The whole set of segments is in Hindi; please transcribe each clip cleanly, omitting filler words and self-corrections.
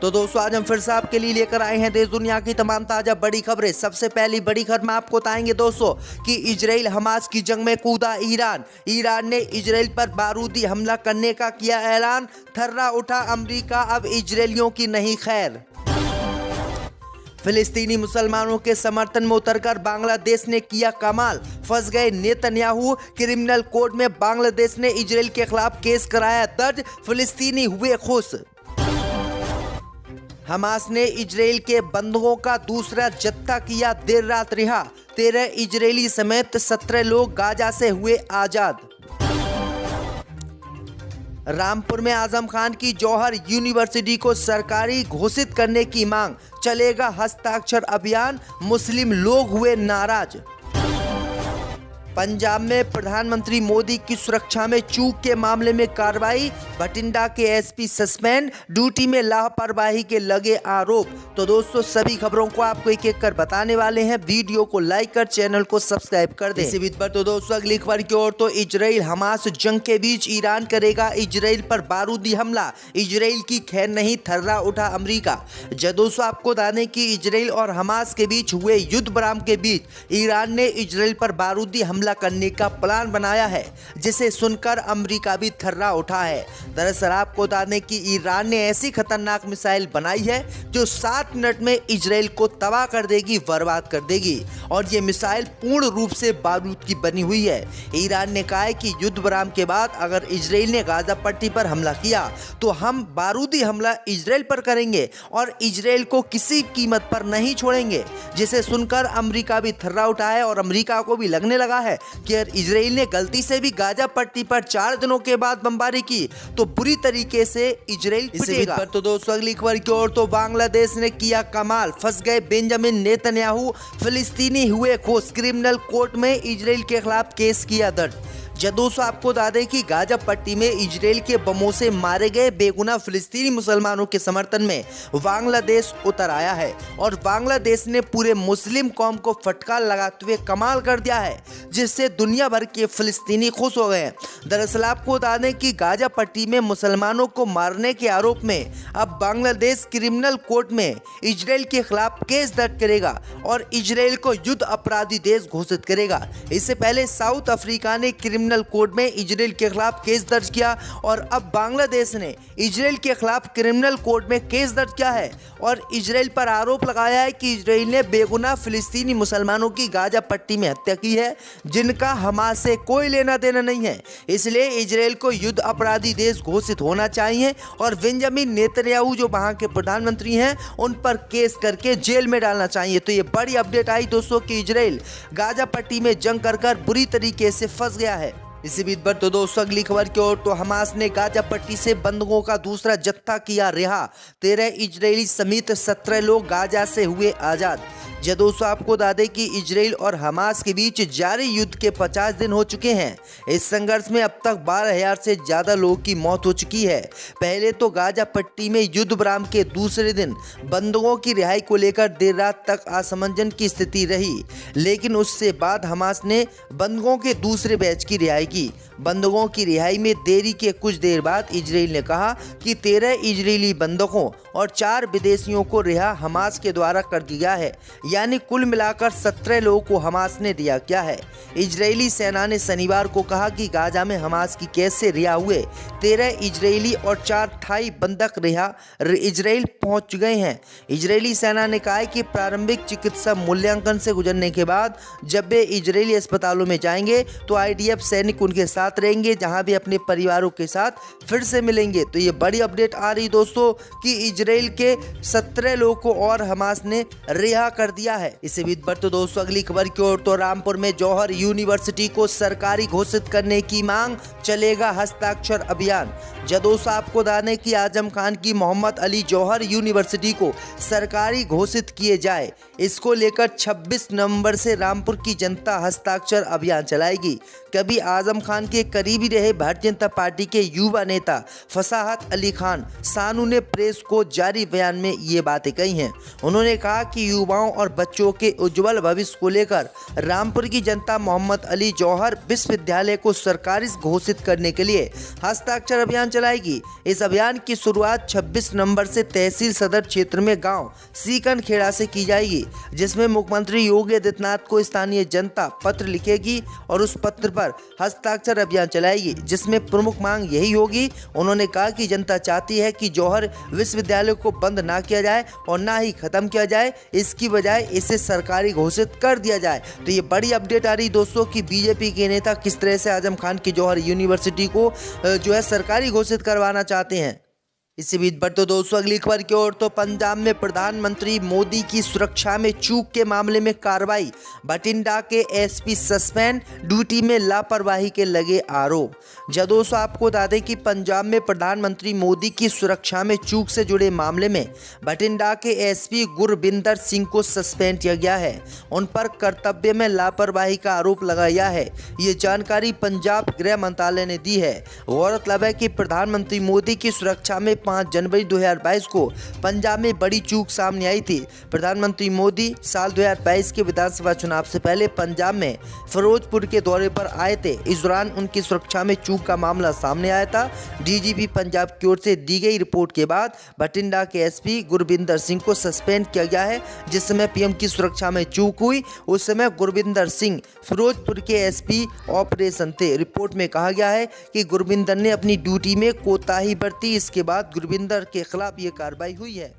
तो दोस्तों आज हम फिर से आपके लिए लेकर आए हैं देश दुनिया की तमाम ताजा बड़ी खबरें। सबसे पहली बड़ी खबर में आपको बताएंगे दोस्तों कि इजराइल हमास की जंग में कूदा ईरान ने इजराइल पर बारूदी हमला करने का किया ऐलान। थर्रा उठा अमेरिका, अब इजरायलियों की नहीं खैर। फिलिस्तीनी मुसलमानों के समर्थन में उतरकर बांग्लादेश ने किया कमाल, फंस गए नेतन्याहू। क्रिमिनल कोर्ट में बांग्लादेश ने इजराइल के खिलाफ केस कराया दर्ज, फिलिस्तीनी हुए खुश। हमास ने इजराइल के बंधकों का दूसरा जत्था किया देर रात रिहा। 13 इजरायली समेत 17 लोग गाजा से हुए आजाद। रामपुर में आजम खान की जौहर यूनिवर्सिटी को सरकारी घोषित करने की मांग, चलेगा हस्ताक्षर अभियान, मुस्लिम लोग हुए नाराज। पंजाब में प्रधानमंत्री मोदी की सुरक्षा में चूक के मामले में कार्रवाई, बठिंडा के एसपी सस्पेंड, ड्यूटी में लापरवाही के लगे आरोप। तो दोस्तों सभी खबरों को आपको एक एक कर बताने वाले हैं, वीडियो को लाइक कर चैनल को सब्सक्राइब कर दें। इसी बीच पर तो दोस्तों अगली खबर की ओर, तो इजराइल हमास जंग के बीच ईरान करेगा इजराइल पर बारूदी हमला, इजराइल की खैर नहीं, थर्रा उठा अमेरिका। जब दोस्तों आपको बता दें कि इजराइल और हमास के बीच हुए युद्ध विराम के बीच ईरान ने इजराइल पर बारूदी हमला करने का प्लान बनाया है, जिसे सुनकर अमेरिका भी थर्रा उठा है। दरअसल आपको बता दें कि ईरान ने ऐसी खतरनाक मिसाइल बनाई है जो 7 मिनट में इजराइल को तबाह कर देगी, बर्बाद कर देगी, और ये मिसाइल पूर्ण रूप से बारूद की बनी हुई है। ईरान ने कहा है कि युद्ध विराम के बाद अगर इजराइल ने गाजा पट्टी पर हमला किया तो हम बारूदी हमला इजराइल पर करेंगे और इजराइल को किसी कीमत पर नहीं छोड़ेंगे, जिसे सुनकर अमेरिका भी थर्रा उठा है और अमेरिका को भी लगने लगा है कि इजराइल ने गलती से भी गाजा पट्टी पर 4 दिनों के बाद बमबारी की तो बुरी तरीके से इजराइल पिटेगा। तो दोस्तों अगली खबर की ओर, तो बांग्लादेश ने किया कमाल, फंस गए बेंजामिन नेतन्याहू, फिलिस्तीनी हुए खुश। क्रिमिनल कोर्ट में इजराइल के खिलाफ केस किया दर्ज। जब दोस्तों आपको बता दें कि गाजा पट्टी में इजराइल के बमों से मारे गए बेगुनाह फिलिस्तीनी मुसलमानों के समर्थन में बांग्लादेश उतर आया है और बांग्लादेश ने पूरे मुस्लिम कौम को फटकार लगाते हुए कमाल कर दिया है, जिससे दुनिया भर के फिलिस्तीनी खुश हो गए हैं। दरअसल आपको बता दें कि गाजा पट्टी में मुसलमानों को मारने के आरोप में अब बांग्लादेश क्रिमिनल कोर्ट में इजराइल के खिलाफ केस दर्ज करेगा और इजराइल को युद्ध अपराधी देश घोषित करेगा। इससे पहले साउथ अफ्रीका ने क्रिमिनल कोर्ट में इजराइल के खिलाफ केस दर्ज किया और अब बांग्लादेश ने इजराइल के खिलाफ क्रिमिनल कोर्ट में केस दर्ज किया है और इजराइल पर आरोप लगाया है कि इजराइल ने बेगुनाह फिलिस्तीनी मुसलमानों की गाजा पट्टी में हत्या की है, जिनका हमास से कोई लेना देना नहीं है। इसलिए इजराइल को युद्ध अपराधी देश घोषित होना चाहिए और बेंजामिन नेतन्याहू जो वहां के प्रधानमंत्री हैं उन पर केस करके जेल में डालना चाहिए। तो ये बड़ी अपडेट आई दोस्तों कि इजराइल गाजा पट्टी में जंग कर बुरी तरीके से फंस गया है। इसी बीच पर तो दोस्तों अगली खबर की ओर, तो हमास ने गाजा पट्टी से बंधकों का दूसरा जत्था किया रिहा। 13 इजरायली समेत 17 लोग गाजा से हुए आजाद। जब दोस्तों आपको बता दें कि इजराइल और हमास के बीच जारी युद्ध के 50 दिन हो चुके हैं। इस संघर्ष में अब तक 12,000 से ज़्यादा लोगों की मौत हो चुकी है। पहले तो गाजा पट्टी में युद्ध विराम के दूसरे दिन बंधकों की रिहाई को लेकर देर रात तक असमंजस की स्थिति रही, लेकिन उससे बाद हमास ने बंधकों के दूसरे बैच की रिहाई की। बंधकों की रिहाई में देरी के कुछ देर बाद इजराइल ने कहा कि 13 इजरायली बंधकों और 4 विदेशियों को रिहा हमास के द्वारा कर दिया है, यानी कुल मिलाकर 17 लोगों को हमास ने रिहा किया है। इजरायली सेना ने शनिवार को कहा कि गाजा में हमास की कैद से रिहा हुए 13 इजरायली और 4 थाई बंधक रिहा इजराइल पहुंच गए हैं। इजरायली सेना ने कहा है कि प्रारंभिक चिकित्सा मूल्यांकन से गुजरने के बाद जब वे इजरायली अस्पतालों में जाएंगे तो IDF सैनिक उनके साथ रहेंगे, जहां भी अपने परिवारों के साथ फिर से मिलेंगे। तो ये बड़ी अपडेट आ रही दोस्तों कि इजराइल के 17 लोगों को और हमास ने रिहा कर दिया है। इसी बीच पर तो दोस्तों अगली खबर की ओर, तो रामपुर में जौहर यूनिवर्सिटी को सरकारी घोषित करने की मांग, चलेगा हस्ताक्षर अभियान। जब दोस्तों आपको बता दें कि आजम खान की मोहम्मद अली जौहर यूनिवर्सिटी को सरकारी घोषित किए जाए, इसको लेकर 26 नवंबर से रामपुर की जनता हस्ताक्षर अभियान चलाएगी। कभी आजम आजम खान के करीबी रहे भारतीय जनता पार्टी के युवा नेता फसाहत अली खान सानू ने प्रेस को जारी बयान में ये बातें कही हैं। उन्होंने कहा कि युवाओं और बच्चों के उज्जवल भविष्य को लेकर रामपुर की जनता मोहम्मद अली जौहर विश्वविद्यालय को सरकारी घोषित करने के लिए हस्ताक्षर अभियान चलाएगी। इस अभियान की शुरुआत 26 नवंबर से तहसील सदर क्षेत्र में गांव सीकन खेड़ा से की जाएगी, जिसमें मुख्यमंत्री योगी आदित्यनाथ को स्थानीय जनता पत्र लिखेगी और उस पत्र पर हस्ताक्षर अभियान चलाएगी, जिसमें प्रमुख मांग यही होगी। उन्होंने कहा कि जनता चाहती है कि जौहर विश्वविद्यालय को बंद ना किया जाए और ना ही खत्म किया जाए, इसकी बजाय इसे सरकारी घोषित कर दिया जाए। तो ये बड़ी अपडेट आ रही दोस्तों कि बीजेपी के नेता किस तरह से आजम खान की जौहर यूनिवर्सिटी को जो है सरकारी घोषित करवाना चाहते हैं। इसी बीच बढ़ते दोस्तों अगली खबर की ओर, तो पंजाब में प्रधानमंत्री मोदी की सुरक्षा में चूक के मामले में कार्रवाई, बठिंडा के एसपी सस्पेंड, ड्यूटी में लापरवाही के लगे आरोप। जब दोस्तों आपको बता दें कि पंजाब में प्रधानमंत्री मोदी की सुरक्षा में चूक से जुड़े मामले में बठिंडा के एसपी गुरबिंदर सिंह को सस्पेंड किया गया है। उन पर कर्तव्य में लापरवाही का आरोप लगाया है। ये जानकारी पंजाब गृह मंत्रालय ने दी है। गौरतलब है कि प्रधानमंत्री मोदी की सुरक्षा में 5 जनवरी 2022 को पंजाब में बड़ी चूक सामने आई थी। प्रधानमंत्री मोदी साल 2022 के विधानसभा चुनाव से पहले पंजाब में फिरोजपुर के दौरे पर आए थे। इस दौरान उनकी सुरक्षा में चूक का मामला सामने आया था। डीजीपी पंजाब की ओर से दी गई रिपोर्ट के बाद बठिंडा के एसपी गुरबिंदर सिंह को सस्पेंड किया गया है। जिस समय पीएम की सुरक्षा में चूक हुई उस समय गुरबिंदर सिंह फिरोजपुर के एसपी ऑपरेशन थे। रिपोर्ट में कहा गया है कि गुरबिंदर ने अपनी ड्यूटी में कोताही बरती। इसके बाद गुरबिंदर के खिलाफ ये कार्रवाई हुई है।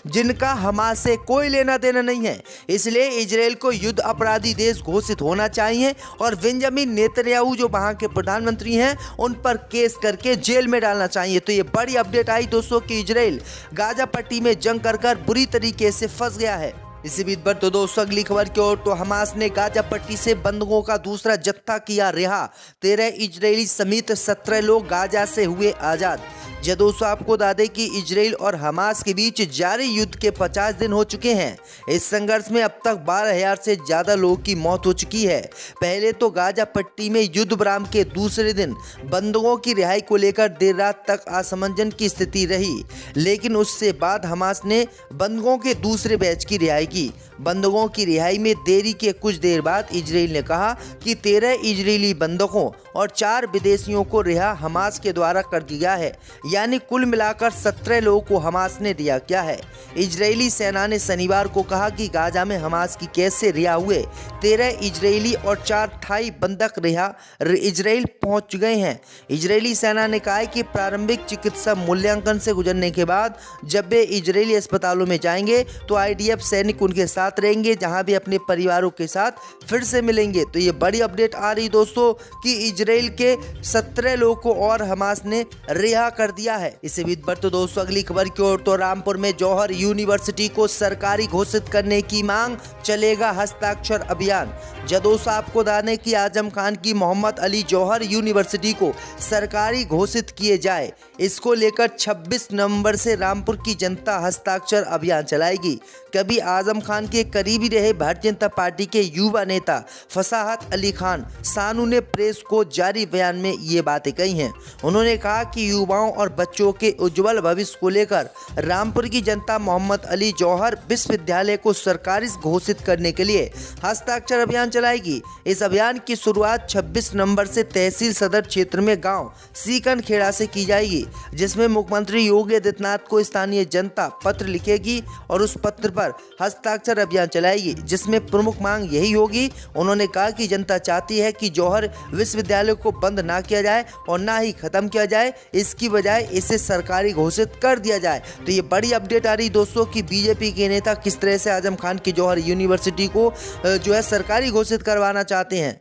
जिनका हमास से कोई लेना देना नहीं है, इसलिए इजराइल को युद्ध अपराधी देश घोषित होना चाहिए और बेंजामिन नेतन्याहू जो वहां के प्रधानमंत्री हैं उन पर केस करके जेल में डालना चाहिए। तो ये बड़ी अपडेट आई दोस्तों कि इजराइल गाजा पट्टी में जंग कर बुरी तरीके से फंस गया है। इसी बीच बढ़ तो दोस्तों अगली खबर की ओर, तो हमास ने गाजा पट्टी से बंधकों का दूसरा जत्था किया रिहा। 13 इजरायली समेत 17 लोग गाजा से हुए आजाद। जब दोस्तों आपको बता दें कि इजराइल और हमास के बीच जारी युद्ध के 50 दिन हो चुके हैं। इस संघर्ष में अब तक 12,000 से ज़्यादा लोगों की मौत हो चुकी है। पहले तो गाजा पट्टी में युद्ध विराम के दूसरे दिन बंधकों की रिहाई को लेकर देर रात तक असमंजस की स्थिति रही, लेकिन उससे बाद हमास ने बंधकों के दूसरे बैच की रिहाई की। बंधकों की रिहाई में देरी के कुछ देर बाद इजराइल ने कहा कि 13 इजरायली बंधकों और 4 विदेशियों को रिहा हमास के द्वारा कर दिया है, यानी कुल मिलाकर 17 लोगों को हमास ने रिहा किया है। इजरायली सेना ने शनिवार को कहा कि गाजा में हमास की कैद से रिहा हुए 13 इजरायली और 4 थाई बंधक रिहा इजराइल पहुंच गए हैं। इजरायली सेना ने कहा है कि प्रारंभिक चिकित्सा मूल्यांकन से गुजरने के बाद जब वे इजरायली अस्पतालों में जाएंगे तो आईडीएफ सैनिक उनके साथ रहेंगे, जहां भी अपने परिवारों के साथ फिर से मिलेंगे। तो ये बड़ी अपडेट आ रही दोस्तों कि इजराइल के 17 लोगों को और हमास ने रिहा कर दिया है। इसी बीच बढ़ते दोस्तों अगली खबर की ओर, तो रामपुर में जौहर यूनिवर्सिटी को सरकारी घोषित करने की मांग, चलेगा हस्ताक्षर अभियान। जब दोस्तों आपको बताने कि आजम खान की मोहम्मद अली जौहर यूनिवर्सिटी को सरकारी घोषित किए जाए, इसको लेकर 26 नवंबर से रामपुर की जनता हस्ताक्षर अभियान चलाएगी। कभी आजम खान के करीबी रहे भारतीय जनता पार्टी के युवा नेता फसाहत अली खान सानू ने प्रेस को जारी बयान में ये बातें कही हैं। उन्होंने कहा कि युवाओं और बच्चों के उज्जवल भविष्य को लेकर रामपुर की जनता मोहम्मद अली जौहर विश्वविद्यालय को सरकारी घोषित करने के लिए हस्ताक्षर अभियान चलाएगी। इस अभियान की शुरुआत 26 नवंबर से तहसील सदर क्षेत्र में गांव सीकन खेड़ा से की जाएगी, जिसमें मुख्यमंत्री योगी आदित्यनाथ को स्थानीय जनता पत्र लिखेगी और उस पत्र पर हस्ताक्षर अभियान चलाएगी, जिसमें प्रमुख मांग यही होगी। उन्होंने कहा कि जनता चाहती है कि जौहर विश्वविद्यालय को बंद ना किया जाए और ना ही खत्म किया जाए, इसकी बजाय इसे सरकारी घोषित कर दिया जाए। तो ये बड़ी अपडेट आ रही दोस्तों कि बीजेपी के नेता किस तरह से आजम खान की जौहर यूनिवर्सिटी को जो है सरकारी घोषित करवाना चाहते हैं।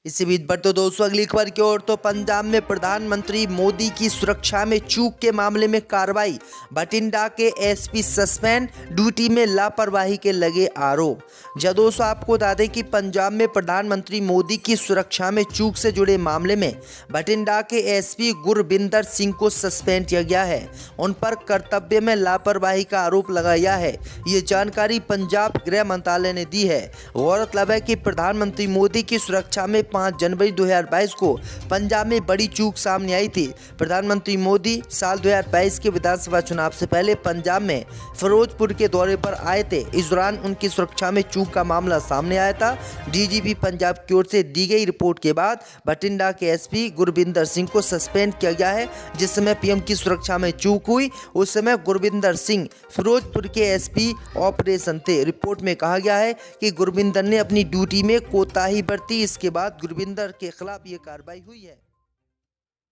इसी बीच बढ़ते दोस्तों अगली खबर की ओर, तो पंजाब में प्रधानमंत्री मोदी की सुरक्षा में चूक के मामले में कार्रवाई, बठिंडा के एसपी सस्पेंड, ड्यूटी में लापरवाही के लगे आरोप। जब दोस्तों आपको बता दें कि पंजाब में प्रधानमंत्री मोदी की सुरक्षा में चूक से जुड़े मामले में बठिंडा के एसपी गुरबिंदर सिंह को सस्पेंड किया गया है। उन पर कर्तव्य में लापरवाही का आरोप लगाया है। ये जानकारी पंजाब गृह मंत्रालय ने दी है। गौरतलब है कि प्रधानमंत्री मोदी की सुरक्षा में 5 जनवरी 2022 को पंजाब में बड़ी चूक सामने आई थी। प्रधानमंत्री मोदी साल 2022 के विधानसभा चुनाव से पहले पंजाब में फिरोजपुर के दौरे पर आए थे। इस दौरान उनकी सुरक्षा में चूक का मामला सामने आया था। डीजीपी पंजाब की ओर से दी गई रिपोर्ट के बाद बठिंडा के एसपी गुरविंदर सिंह को सस्पेंड किया गया है। जिस समय पीएम की सुरक्षा में चूक हुई उस समय गुरविंदर सिंह फिरोजपुर के एसपी ऑपरेशन थे। रिपोर्ट में कहा गया है कि गुरविंदर ने अपनी ड्यूटी में कोताही बरती। इसके बाद गुरविंदर के खिलाफ ये कार्रवाई हुई है।